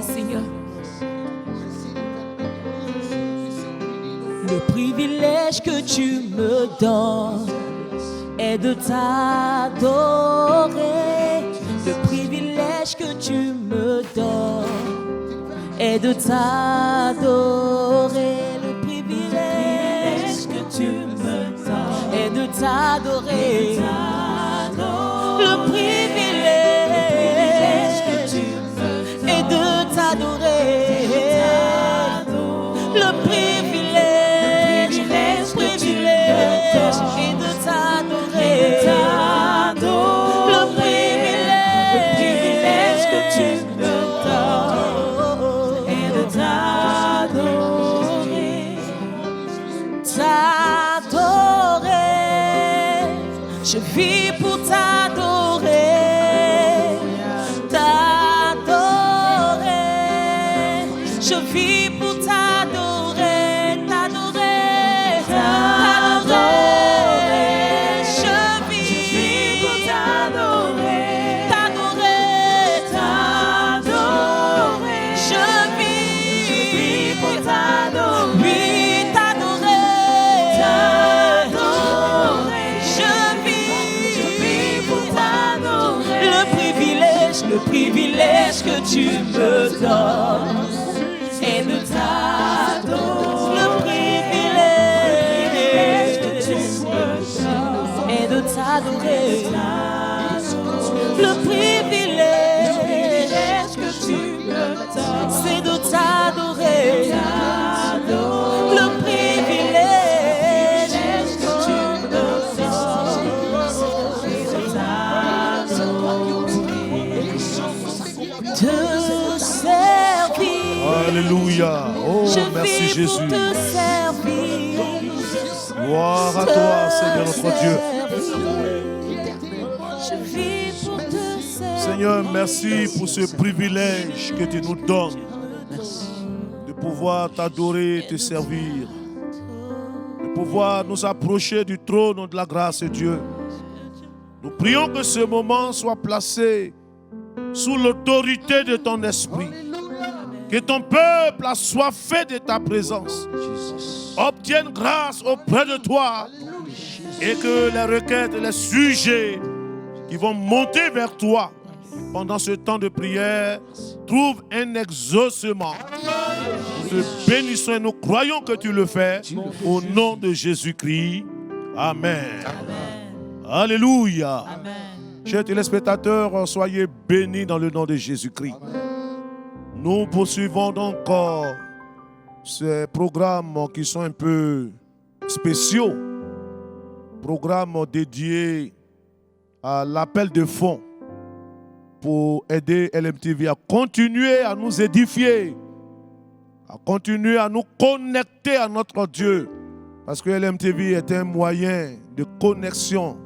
Merci Seigneur. Le privilège que tu me donnes est de t'adorer. Le privilège que tu me donnes est de t'adorer. Le privilège que tu me donnes est de t'adorer. Le privilège que tu me donnes est de t'adorer. Le privilège que tu me donnes est de t'adorer. Le privilège que tu me donnes est de t'adorer. T'adorer, je vis pour t'adorer. T'adorer, je vis pour t'adorer. T'adorer, t'adorer, je vis pour t'adorer. T'adorer, t'adorer, je vis pour t'adorer. Oui, t'adorer, t'adorer, je vis pour t'adorer. Le privilège que tu me donnes est de t'adorer. Le privilège que tu me donnes est de t'adorer. Le privilège que tu me donnes, c'est de t'adorer. Le privilège que tu me donnes est de t'adorer. Te servir. Alléluia. Oh, merci Je vis pour Jésus. te servir. Gloire à toi, Seigneur notre Dieu. Je vis pour te servir. Seigneur, merci pour ce privilège que tu nous donnes de pouvoir t'adorer et te servir, de pouvoir nous approcher du trône de la grâce de Dieu. Nous prions que ce moment soit placé sous l'autorité de ton esprit. Que ton peuple assoiffé de ta présence obtienne grâce auprès de toi et que les requêtes, les sujets qui vont monter vers toi pendant ce temps de prière trouvent un exaucement. Nous te bénissons et nous croyons que tu le fais au nom de Jésus-Christ. Amen. Alléluia. Chers téléspectateurs, soyez bénis dans le nom de Jésus-Christ. Nous poursuivons donc ces programmes qui sont un peu spéciaux, programmes dédiés à l'appel de fonds pour aider LMTV à continuer à nous édifier, à continuer à nous connecter à notre Dieu, parce que LMTV est un moyen de connexion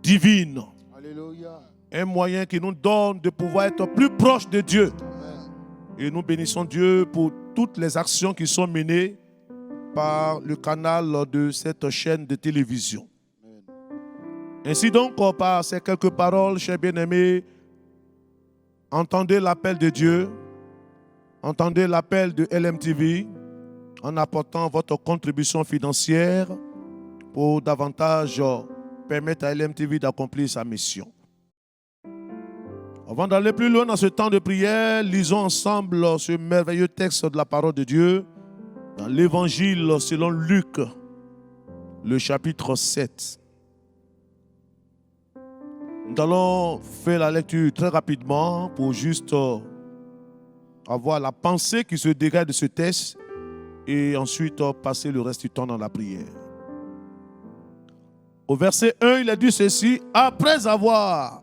divine. Alléluia. Un moyen qui nous donne de pouvoir être plus proche de Dieu. Et nous bénissons Dieu pour toutes les actions qui sont menées par le canal de cette chaîne de télévision. Ainsi donc, par ces quelques paroles, chers bien-aimés, entendez l'appel de Dieu, entendez l'appel de LMTV en apportant votre contribution financière pour davantage permettre à LMTV d'accomplir sa mission. Avant d'aller plus loin dans ce temps de prière, lisons ensemble ce merveilleux texte de la parole de Dieu dans l'Évangile selon Luc, le chapitre 7. Nous allons faire la lecture très rapidement pour juste avoir la pensée qui se dégage de ce texte et ensuite passer le reste du temps dans la prière. Au verset 1, il a dit ceci: après avoir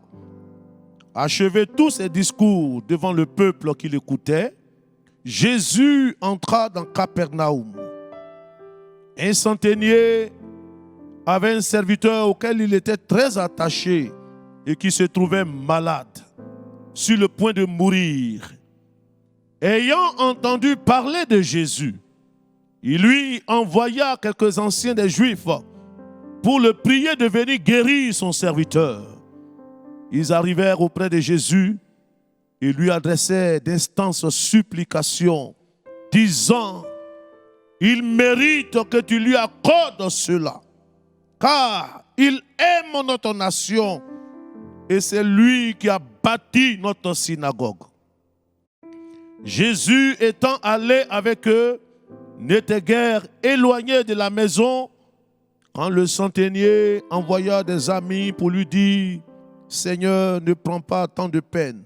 achevé tous ses discours devant le peuple qui l'écoutait, Jésus entra dans Capernaum. Un centenier avait un serviteur auquel il était très attaché et qui se trouvait malade, sur le point de mourir. Ayant entendu parler de Jésus, il lui envoya quelques anciens des Juifs pour le prier de venir guérir son serviteur. Ils arrivèrent auprès de Jésus et lui adressait d'instances supplications, disant, il mérite que tu lui accordes cela, car il aime notre nation et c'est lui qui a bâti notre synagogue. Jésus étant allé avec eux, n'était guère éloigné de la maison quand le centenier envoya des amis pour lui dire, Seigneur, ne prends pas tant de peine,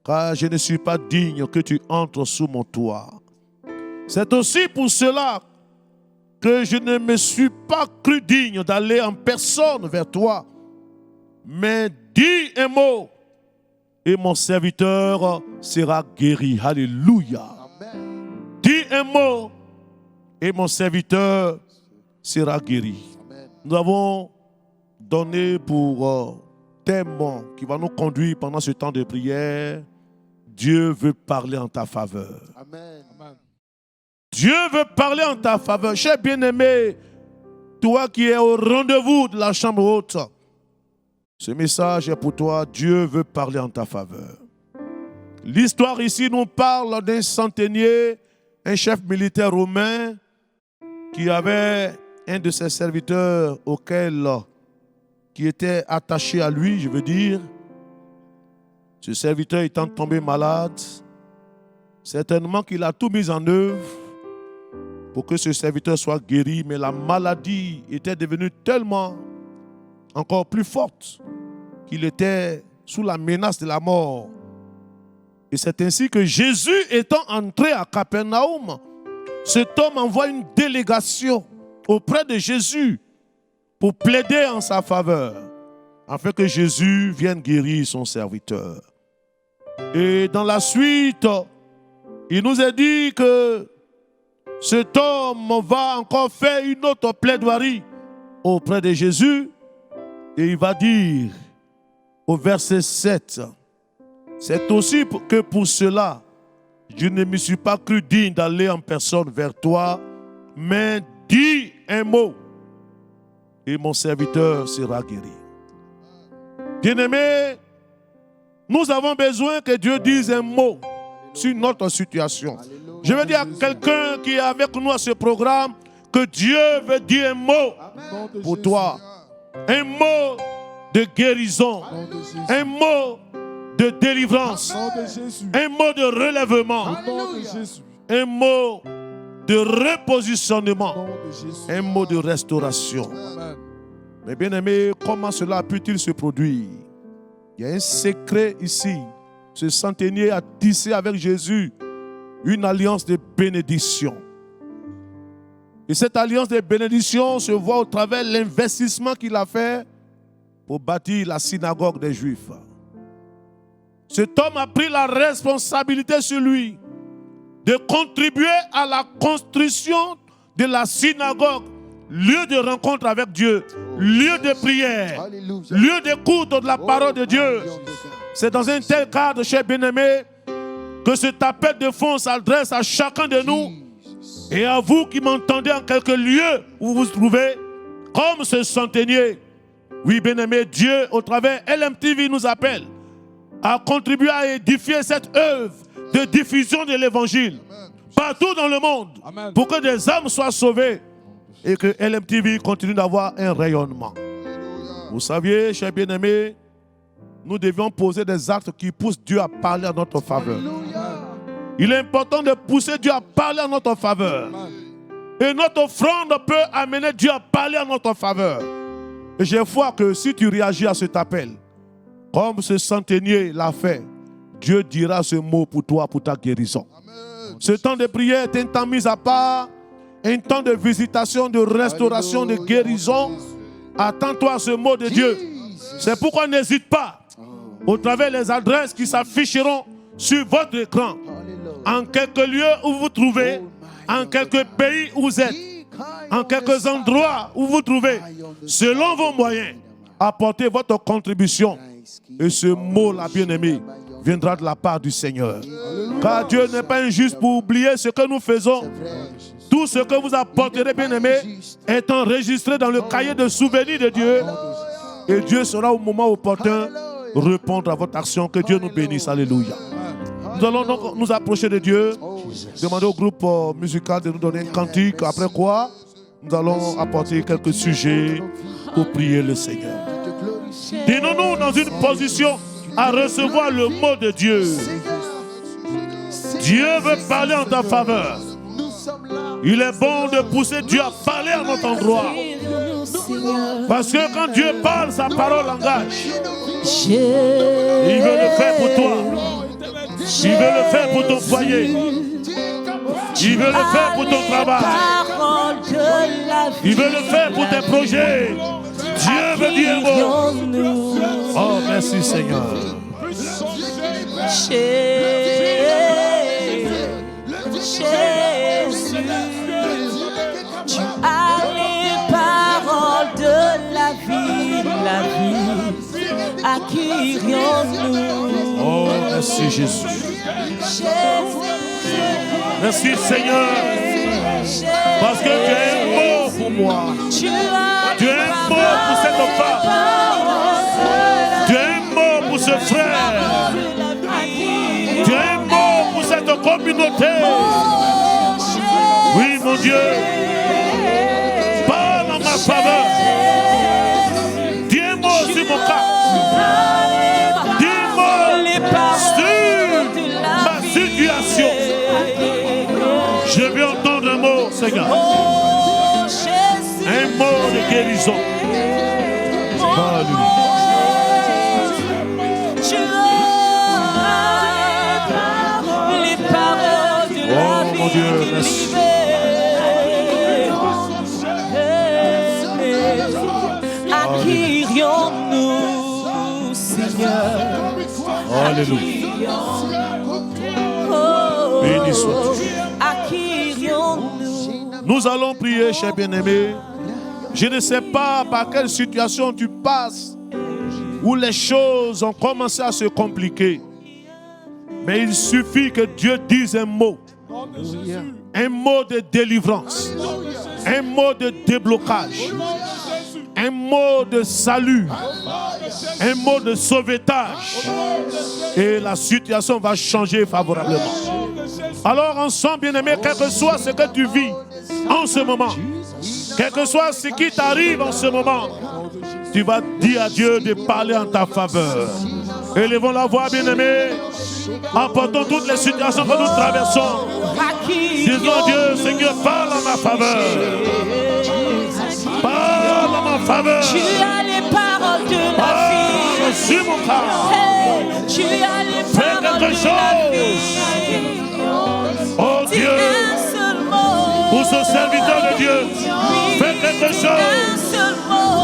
car je ne suis pas digne que tu entres sous mon toit. C'est aussi pour cela que je ne me suis pas cru digne d'aller en personne vers toi, mais dis un mot et mon serviteur sera guéri. Alléluia. Amen. Dis un mot et mon serviteur sera guéri. Amen. Nous avons donné pour thème qui va nous conduire pendant ce temps de prière. Dieu veut parler en ta faveur. Amen. Amen. Dieu veut parler en ta faveur. Cher bien-aimé, toi qui es au rendez-vous de la chambre haute, ce message est pour toi. Dieu veut parler en ta faveur. L'histoire ici nous parle d'un centenier, un chef militaire romain qui avait un de ses serviteurs qui était attaché à lui, je veux dire. Ce serviteur étant tombé malade, certainement qu'il a tout mis en œuvre pour que ce serviteur soit guéri, mais la maladie était devenue tellement encore plus forte qu'il était sous la menace de la mort. Et c'est ainsi que Jésus étant entré à Capernaum, cet homme envoie une délégation auprès de Jésus pour plaider en sa faveur, afin que Jésus vienne guérir son serviteur. Et dans la suite, il nous est dit que cet homme va encore faire une autre plaidoirie auprès de Jésus. Et il va dire au verset 7, c'est aussi que pour cela, je ne me suis pas cru digne d'aller en personne vers toi, mais dis un mot et mon serviteur sera guéri. Bien-aimés, nous avons besoin que Dieu dise un mot sur notre situation. Je veux dire à quelqu'un qui est avec nous à ce programme que Dieu veut dire un mot pour toi. Un mot de guérison, un mot de délivrance, un mot de relèvement, un mot de repositionnement, un mot de restauration. Mais bien aimé, comment cela peut-il se produire? Il y a un secret ici. Ce centenier a tissé avec Jésus une alliance de bénédiction. Et cette alliance de bénédiction se voit au travers de l'investissement qu'il a fait pour bâtir la synagogue des Juifs. Cet homme a pris la responsabilité sur lui de contribuer à la construction de la synagogue, lieu de rencontre avec Dieu, lieu de prière, lieu d'écoute de la parole de Dieu. C'est dans un tel cadre, chers bien-aimés, que cet appel de fond s'adresse à chacun de nous et à vous qui m'entendez en quelque lieu où vous vous trouvez, comme ce centenier. Oui, bien-aimé, Dieu, au travers LMTV, nous appelle à contribuer à édifier cette œuvre de diffusion de l'évangile partout dans le monde. Amen. Pour que des âmes soient sauvées et que LMTV continue d'avoir un rayonnement. Vous saviez, chers bien-aimés, nous devions poser des actes qui poussent Dieu à parler en notre faveur. Il est important de pousser Dieu à parler en notre faveur. Et notre offrande peut amener Dieu à parler en notre faveur. Et j'ai foi que si tu réagis à cet appel, comme ce centenier l'a fait, Dieu dira ce mot pour toi, pour ta guérison. Amen. Ce temps de prière est un temps mis à part, un temps de visitation, de restauration, de guérison. Attends-toi à ce mot de Dieu. C'est pourquoi n'hésite pas, au travers des adresses qui s'afficheront sur votre écran, en quelques lieux où vous vous trouvez, en quelques pays où vous êtes, en quelques endroits où vous vous trouvez, selon vos moyens, apportez votre contribution. Et ce mot-là, bien-aimé, viendra de la part du Seigneur. Car Dieu n'est pas injuste pour oublier ce que nous faisons. Tout ce que vous apporterez, bien-aimé, est enregistré dans le cahier de souvenirs de Dieu. Et Dieu sera au moment opportun répondre à votre action. Que Dieu nous bénisse. Alléluia. Nous allons donc nous approcher de Dieu, demander au groupe musical de nous donner un cantique, après quoi nous allons apporter quelques sujets pour prier le Seigneur. Tenons-nous dans une position à recevoir le mot de Dieu. Dieu veut parler en ta faveur. Il est bon de pousser Dieu à parler à notre endroit. Parce que quand Dieu parle, sa parole engage. Il veut le faire pour toi. Il veut le faire pour ton foyer. Il veut le faire pour ton travail. Il veut le faire pour tes projets. Dieu veut dire un mot. Oh, merci Seigneur. Jésus, tu as les paroles de la vie, à qui irions-nous? Oh, merci Jésus. Merci Seigneur, parce que tu as un mot pour moi. Tu as un mot pour cette femme. Tu as un mot pour ce frère. Tu as un mot pour cette communauté. Oui, mon Dieu, parle en ma faveur. Dis un mot sur mon cas. Dis un mot sur ma situation. Je veux entendre un mot, Seigneur. Un mot de guérison. Alléluia. Oh mon Dieu, merci. À qui irions-nous, Seigneur? Alléluia. Béni sois-tu. À qui irions-nous? Nous allons prier, cher bien-aimé. Je ne sais pas par quelle situation tu passes où les choses ont commencé à se compliquer. Mais il suffit que Dieu dise un mot. Un mot de délivrance. Un mot de déblocage. Un mot de salut. Un mot de sauvetage. Et la situation va changer favorablement. Alors ensemble, bien-aimé, quel que soit ce que tu vis en ce moment, quel que soit ce qui t'arrive en ce moment, tu vas dire à Dieu de parler en ta faveur. Élevons la voix, bien-aimé. Emportons toutes les situations que nous traversons. Disons Dieu, Seigneur, parle en ma faveur. Parle en ma faveur. Tu as les paroles de la vie. Sur mon corps. Tu as les Fais paroles quelque de chose. la vie. Oh Dis Dieu, un seul mot. pour ce serviteur de Dieu, fais quelque chose. Un seul mot.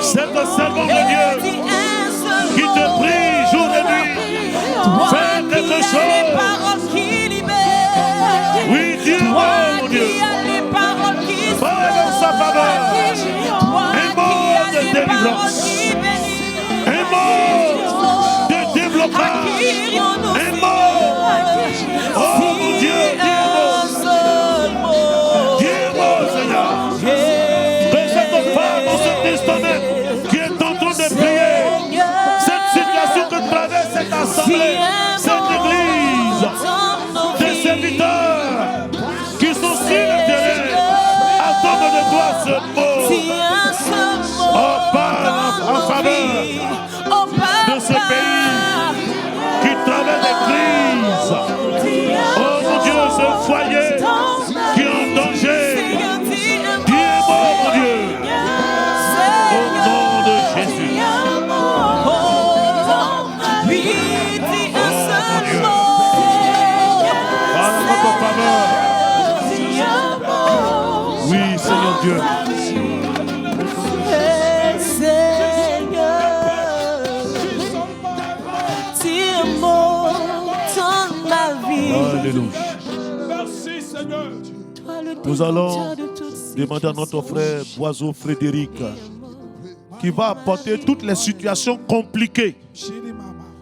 C'est le servant de Dieu Dis un seul qui te prie jour et nuit. Fais quelque chose. Les paroles qui libèrent. Oui, dis-moi, mon Dieu. Qui a les paroles qui Parle en sa faveur. Un mot de délivrance. Un mot de déblocage. Un mot. Oh mon Dieu, dis-moi. Dis-moi, Seigneur. Que cette femme en cet instant même qui est en train de prier, cette situation que traverse cette assemblée, cette église, des serviteurs qui sont sur le terrain, attendent de toi ce mot. Oh, parle en faveur de ce pays qui traverse des crises. Oh mon Dieu, ce foyer qui est en danger. Dis-moi, mon Dieu, au nom de Jésus. Parle en notre faveur. Oui, Seigneur Dieu. Alléluia. Merci Seigneur. Nous allons demander à notre frère Boiseau Frédéric qui va apporter toutes les situations compliquées.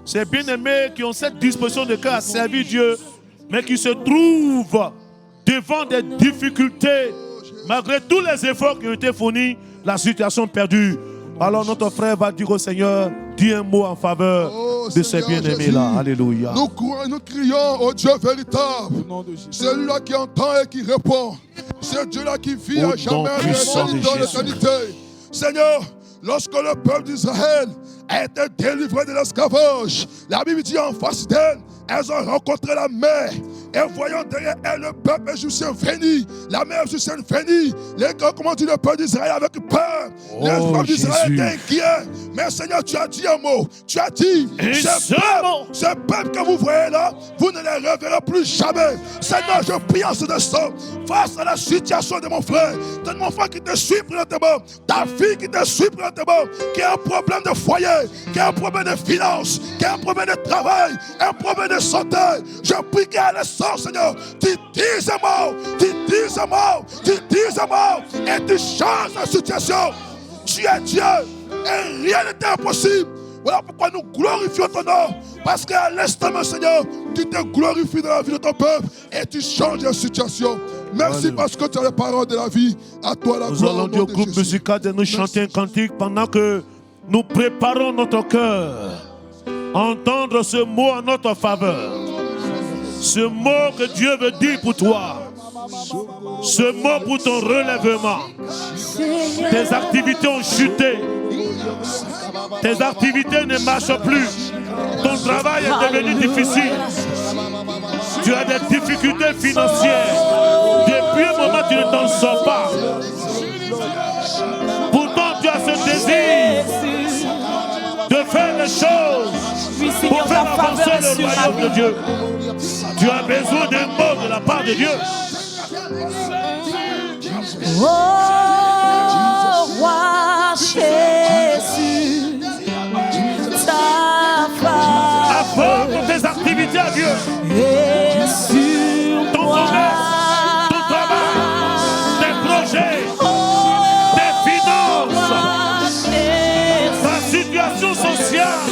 Ces bien-aimés qui ont cette disposition de cœur à servir Dieu, mais qui se trouvent devant des difficultés, malgré tous les efforts qui ont été fournis, la situation perdue. Alors notre frère va dire au Seigneur, dis un mot en faveur de ces bien-aimés-là. Alléluia. Nous crions au Dieu véritable. Celui-là qui entend et qui répond. C'est Dieu-là qui vit à jamais dans l'éternité. Seigneur, lorsque le peuple d'Israël a été délivré de l'esclavage, la Bible dit en face d'elle, elles ont rencontré la mer. Et voyant derrière elle le peuple égyptien venu, la mer égyptienne venue, les grands, comment dit le peuple d'Israël avec peur. Les femmes d'Israël étaient inquiets. Mais Seigneur, tu as dit un mot. Tu as dit, ce peuple que vous voyez là, vous ne les reverrez plus jamais. Seigneur, je prie en ce instant, face à la situation de mon frère qui te suit présentement, ta fille qui te suit présentement, qui a un problème de foyer, qui a un problème de finances, qui a un problème de travail, un problème de santé. Je prie qu'à l'instant, Seigneur, tu dises un mot, et tu changes la situation. Tu es Dieu et rien n'est impossible. Voilà pourquoi nous glorifions ton nom. Parce qu'à l'instant, mon Seigneur, tu te glorifies dans la vie de ton peuple et tu changes la situation. Merci parce que tu as les paroles de la vie. À toi la gloire. Nous allons dire au groupe musical de nous chanter un cantique pendant que nous préparons notre cœur. Entendre ce mot en notre faveur. Ce mot que Dieu veut dire pour toi. Ce mot pour ton relèvement. Tes activités ont chuté. Tes activités ne marchent plus. Ton travail est devenu difficile. Tu as des difficultés financières. Depuis un moment, tu ne t'en sors pas. Pourtant, tu as ce désir de faire les choses pour faire avancer le royaume de Dieu. Tu as besoin d'un mot de la part de Dieu. Oh, roi Jésus, ta femme. Apporte tes activités à Dieu. Et sur Ton commerce, ton travail, tes projets, tes finances, ta situation sociale,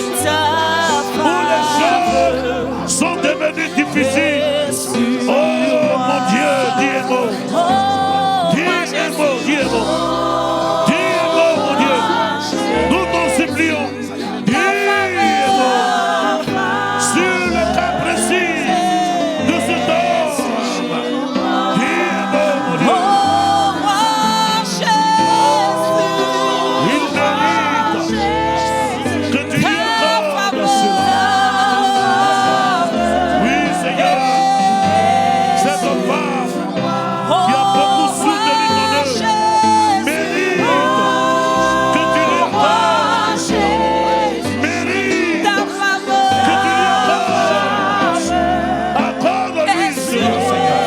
où les choses sont devenues difficiles. Oh mon Dieu, dis un mot. Dis un mot, dis un mot. Dis un mot, mon Dieu. Nous t'en supplions. Dis un mot. Sur le cas précis de cet homme. Dis un mot, mon Dieu. Il mérite que tu lui accordes cela. Oui, Seigneur. Cette femme qui a beaucoup soutenu ton œuvre mérite que tu lui accordes. Mérite que tu lui accordes. Accorde-lui cela, Seigneur.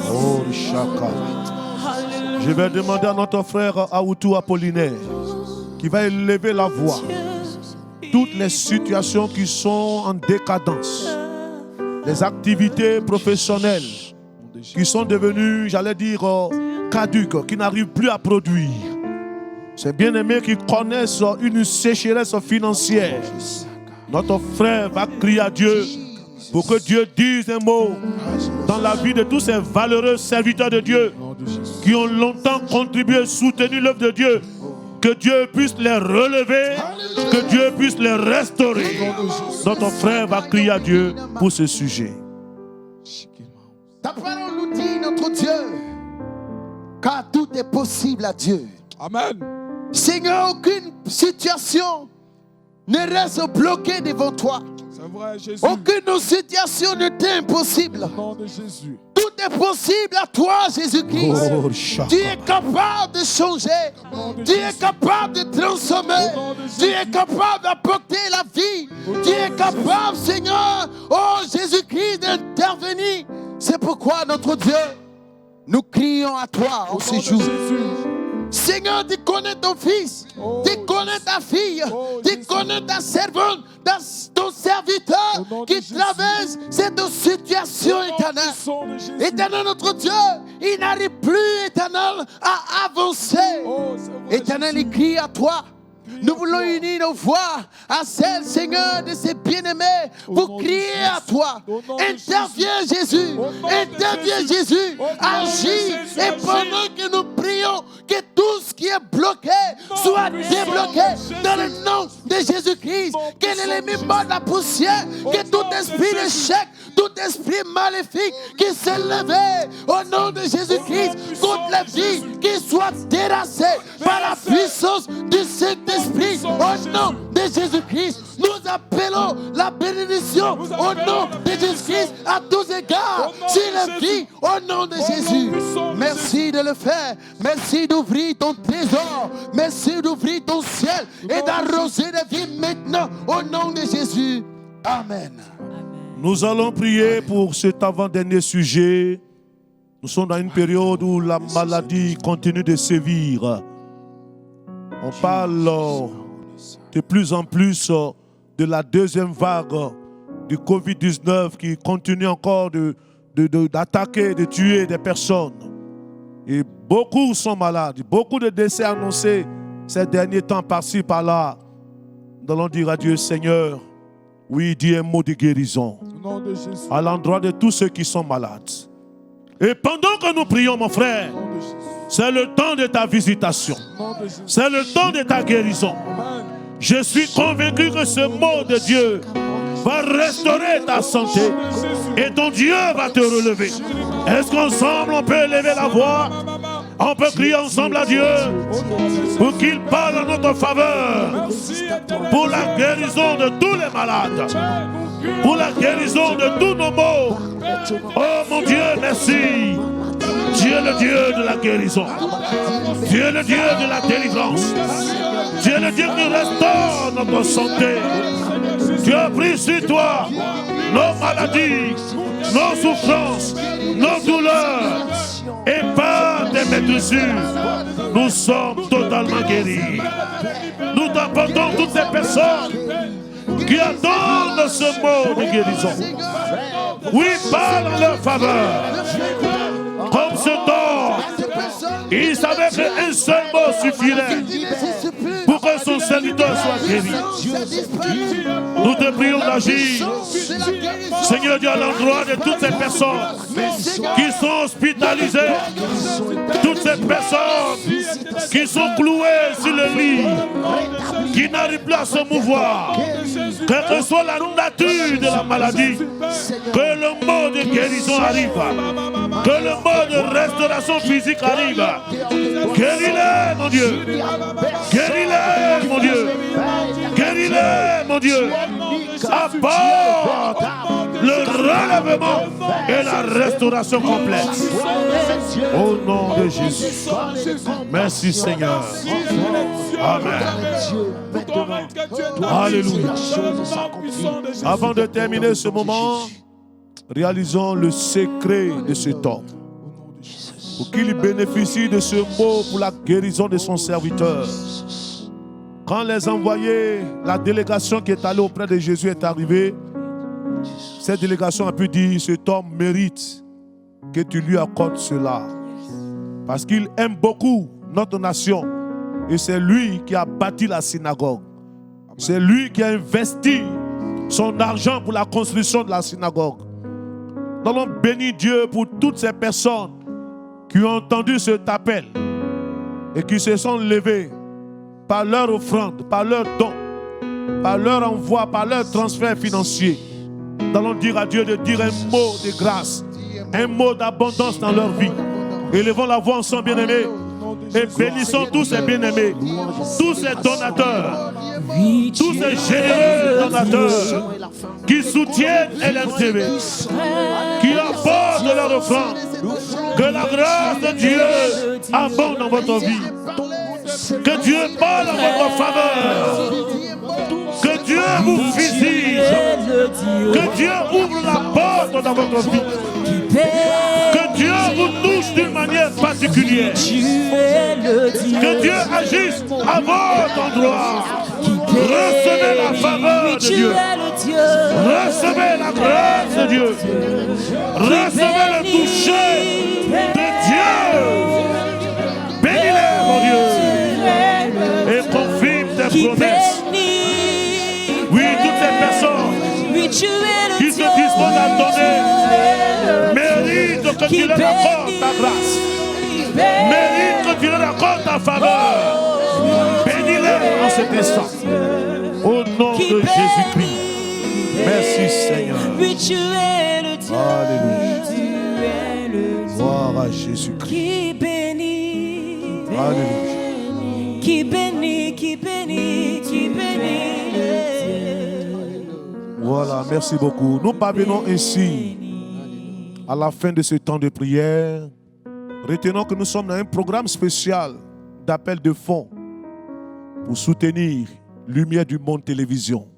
Oh, Chaka. Je vais demander à notre frère Aoutou Apollinaire qui va élever la voix. Toutes les situations qui sont en décadence, les activités professionnelles qui sont devenues, j'allais dire, caduques, qui n'arrivent plus à produire. Ces bien-aimés qui connaissent une sécheresse financière. Notre frère va crier à Dieu pour que Dieu dise un mot dans la vie de tous ces valeureux serviteurs de Dieu qui ont longtemps contribué et soutenu l'œuvre de Dieu. Que Dieu puisse les relever, que Dieu puisse les restaurer. Notre frère va crier à Dieu pour ce sujet. Ta parole nous dit, notre Dieu, car tout est possible à Dieu. Amen. Seigneur, aucune situation ne reste bloquée devant toi. C'est vrai, Jésus. Aucune situation ne t'est impossible. Au nom de Jésus. Tout est possible à toi, Jésus-Christ. Oh, Chaka. Tu es capable de changer. Tu es capable de transformer. Tu es capable d'apporter la vie. Tu es capable, Seigneur, oh Jésus-Christ, d'intervenir. C'est pourquoi, notre Dieu, nous crions à toi en ce jour. Seigneur, tu connais ton fils, tu connais ta fille, tu connais ta servante, ton serviteur qui traverse cette situation éternelle. Éternel, notre Dieu, il n'arrive plus, éternel, à avancer. Éternel, il crie à toi Nous voulons unir nos voix à celle, Seigneur, de ces bien-aimés pour crier à toi. Interviens, Jésus. Interviens, Jésus. Agis. Et pendant que nous prions, que tout ce qui est bloqué soit débloqué dans le nom de Jésus-Christ. Que l'ennemi morde la poussière. Que tout esprit d'échec, tout esprit maléfique qui s'est levé au nom de Jésus-Christ contre la vie, qui soit dérassé par la puissance du Saint-Esprit au nom de Jésus-Christ. Nous appelons la bénédiction au nom de Jésus-Christ à tous égards sur la vie au nom de Jésus. Merci de le faire. Merci d'ouvrir ton trésor. Merci d'ouvrir ton ciel et d'arroser la vie maintenant au nom de Jésus. Amen. Nous allons prier pour cet avant-dernier sujet. Nous sommes dans une période où la maladie continue de sévir. On parle de plus en plus de la deuxième vague du Covid-19 qui continue encore d'attaquer, de tuer des personnes. Et beaucoup sont malades. Beaucoup de décès annoncés ces derniers temps par-ci, par-là. Nous allons dire à Dieu, Seigneur, oui, dis un mot de guérison à l'endroit de tous ceux qui sont malades. Et pendant que nous prions, mon frère, c'est le temps de ta visitation. C'est le temps de ta guérison. Je suis convaincu que ce mot de Dieu va restaurer ta santé et ton Dieu va te relever. Est-ce qu'ensemble on peut élever la voix? On peut crier ensemble à Dieu pour qu'il parle en notre faveur, pour la guérison de tous les malades, pour la guérison de tous nos maux. Oh mon Dieu, merci. Dieu est le Dieu de la guérison. Dieu est le Dieu de la délivrance. Dieu est le Dieu qui restaure notre santé. Dieu a pris sur toi nos maladies, nos souffrances, nos douleurs. Et par tes maîtresses, nous sommes totalement guéris. Nous t'apportons toutes ces personnes qui attendent ce mot de guérison. Oui, parle en leur faveur. Comme ce temps, il savait qu'un seul mot suffirait pour que son serviteur soit guéri. Nous te prions d'agir, Seigneur Dieu, à l'endroit de toutes ces personnes qui sont hospitalisées, toutes ces personnes qui sont clouées sur le lit, qui n'arrivent plus à se mouvoir, quelle que soit la nature de la maladie, que le mot de guérison arrive, que le mot de restauration physique arrive. Guéris-les, mon Dieu. Guéris-les, mon Dieu. Guéris-les, mon Dieu. Apporte le relèvement et la restauration complète. Au nom de Jésus. Merci, Seigneur. Amen. Alléluia. Avant de terminer ce moment, réalisons le secret de cet homme, pour qu'il bénéficie de ce mot pour la guérison de son serviteur. Quand les envoyés, la délégation qui est allée auprès de Jésus est arrivée, cette délégation a pu dire, cet homme mérite que tu lui accordes cela. Parce qu'il aime beaucoup notre nation. Et c'est lui qui a bâti la synagogue. C'est lui qui a investi son argent pour la construction de la synagogue. Nous allons bénir Dieu pour toutes ces personnes qui ont entendu cet appel et qui se sont levées par leur offrande, par leur don, par leur envoi, par leur transfert financier. Nous allons dire à Dieu de dire un mot de grâce, un mot d'abondance dans leur vie. Élevons la voix ensemble, bien-aimés, et bénissons tous ces bien-aimés, tous ces donateurs, tous ces généreux donateurs qui soutiennent LMTV, qui apportent leur offrande. Que la grâce de Dieu abonde dans votre vie. Que Dieu parle en votre faveur. Que Dieu vous visite. Que Dieu ouvre la porte dans votre vie. Que Dieu vous touche d'une manière particulière. Que Dieu agisse à votre endroit. Recevez la faveur de Dieu. Recevez la grâce de Dieu. Recevez le toucher de Dieu. Bénis-les, mon Dieu. Et confirme tes que tu leur accordes ta grâce. Mérite que tu leur accordes ta faveur. Bénis-les en cet instant. Au nom de Jésus-Christ. Merci Seigneur. Oui, tu es le Dieu. Alléluia. Tu es le Dieu. Gloire à Jésus-Christ. Qui bénit. Alléluia. Qui bénit, qui bénit, qui bénit. Voilà, merci beaucoup. Nous parvenons ainsi à la fin de ce temps de prière. Retenons que nous sommes dans un programme spécial d'appel de fonds pour soutenir Lumière du Monde Télévision,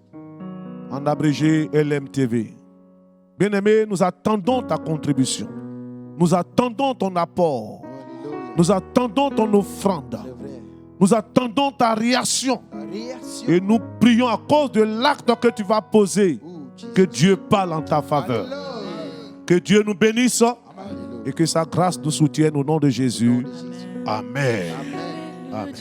en abrégé LMTV. Bien-aimé, nous attendons ta contribution. Nous attendons ton apport. Nous attendons ton offrande. Nous attendons ta réaction. Et nous prions à cause de l'acte que tu vas poser, que Dieu parle en ta faveur. Que Dieu nous bénisse et que sa grâce nous soutienne au nom de Jésus. Amen. Amen.